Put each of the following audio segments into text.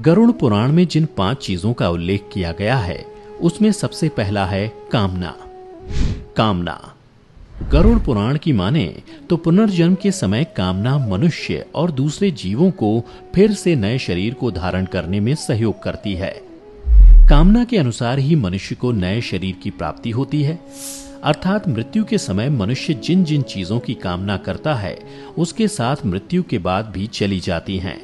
गरुड़ पुराण में जिन 5 चीजों का उल्लेख किया गया है उसमें सबसे पहला है कामना। कामना गरुड़ पुराण की माने तो पुनर्जन्म के समय कामना मनुष्य और दूसरे जीवों को फिर से नए शरीर को धारण करने में सहयोग करती है। कामना के अनुसार ही मनुष्य को नए शरीर की प्राप्ति होती है, अर्थात मृत्यु के समय मनुष्य जिन जिन चीजों की कामना करता है उसके साथ मृत्यु के बाद भी चली जाती हैं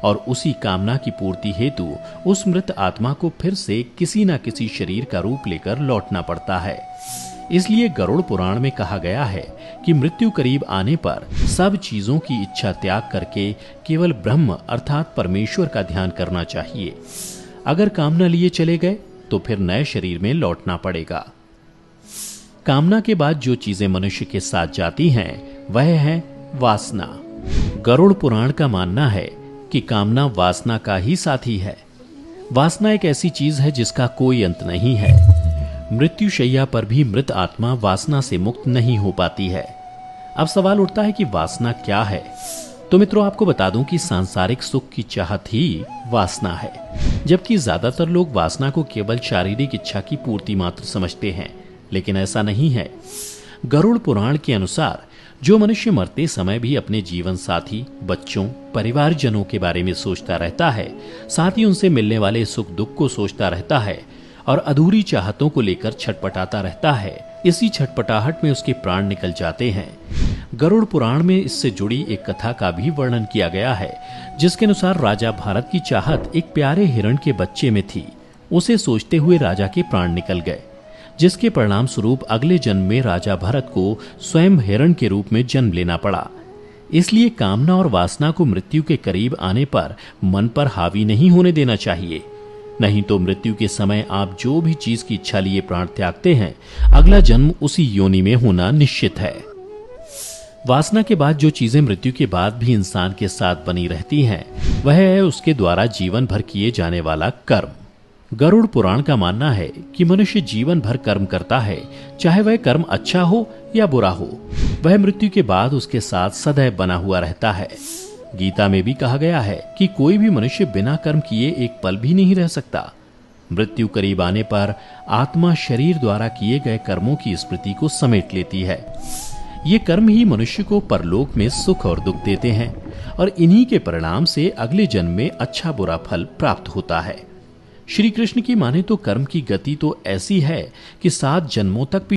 और उसी कामना की पूर्ति हेतु उस मृत आत्मा को फिर से किसी न किसी शरीर का रूप लेकर लौटना पड़ता है। इसलिए गरुड़ पुराण में कहा गया है कि मृत्यु करीब आने पर सब चीजों की इच्छा त्याग करके केवल ब्रह्म अर्थात परमेश्वर का ध्यान करना चाहिए। अगर कामना लिए चले गए तो फिर नए शरीर में लौटना पड़ेगा। कामना के बाद जो चीजें मनुष्य के साथ जाती हैं वह है वासना। गरुड़ पुराण का मानना है कि कामना वासना का ही साथी है। वासना एक ऐसी चीज है जिसका कोई अंत नहीं है। मृत्युशैया पर भी मृत आत्मा वासना से मुक्त नहीं हो पाती है। अब सवाल उठता है कि वासना क्या है। तो मित्रों, आपको बता दूं कि सांसारिक सुख की चाहत ही वासना है, जबकि ज्यादातर लोग वासना को केवल शारीरिक इच्छा की पूर्ति मात्र समझते हैं, लेकिन ऐसा नहीं है। गरुड़ पुराण के अनुसार जो मनुष्य मरते समय भी अपने जीवन साथी, बच्चों, परिवारजनों के बारे में सोचता रहता है, साथ ही उनसे मिलने वाले सुख दुख को सोचता रहता है और अधूरी चाहतों को लेकर छटपटाता रहता है, इसी छटपटाहट में उसके प्राण निकल जाते हैं। गरुड़ पुराण में इससे जुड़ी एक कथा का भी वर्णन किया गया है, जिसके अनुसार राजा भारत की चाहत एक प्यारे हिरण के बच्चे में थी। उसे सोचते हुए राजा के प्राण निकल गए, जिसके परिणाम स्वरूप अगले जन्म में राजा भरत को स्वयं हिरण के रूप में जन्म लेना पड़ा। इसलिए कामना और वासना को मृत्यु के करीब आने पर मन पर हावी नहीं होने देना चाहिए, नहीं तो मृत्यु के समय आप जो भी चीज की इच्छा लिए प्राण त्यागते हैं, अगला जन्म उसी योनि में होना निश्चित है। वासना के बाद जो चीजें मृत्यु के बाद भी इंसान के साथ बनी रहती हैं, वह है उसके द्वारा जीवन भर किए जाने वाला कर्म। गरुड़ पुराण का मानना है कि मनुष्य जीवन भर कर्म करता है, चाहे वह कर्म अच्छा हो या बुरा हो, वह मृत्यु के बाद उसके साथ सदैव बना हुआ रहता है। गीता में भी कहा गया है कि कोई भी मनुष्य बिना कर्म किए एक पल भी नहीं रह सकता। मृत्यु करीब आने पर आत्मा शरीर द्वारा किए गए कर्मों की स्मृति को समेट लेती है। ये कर्म ही मनुष्य को परलोक में सुख और दुख देते हैं और इन्हीं के परिणाम से अगले जन्म में अच्छा बुरा फल प्राप्त होता है। श्री कृष्ण की माने तो कर्म की गति तो ऐसी है कि 7 जन्मों तक भी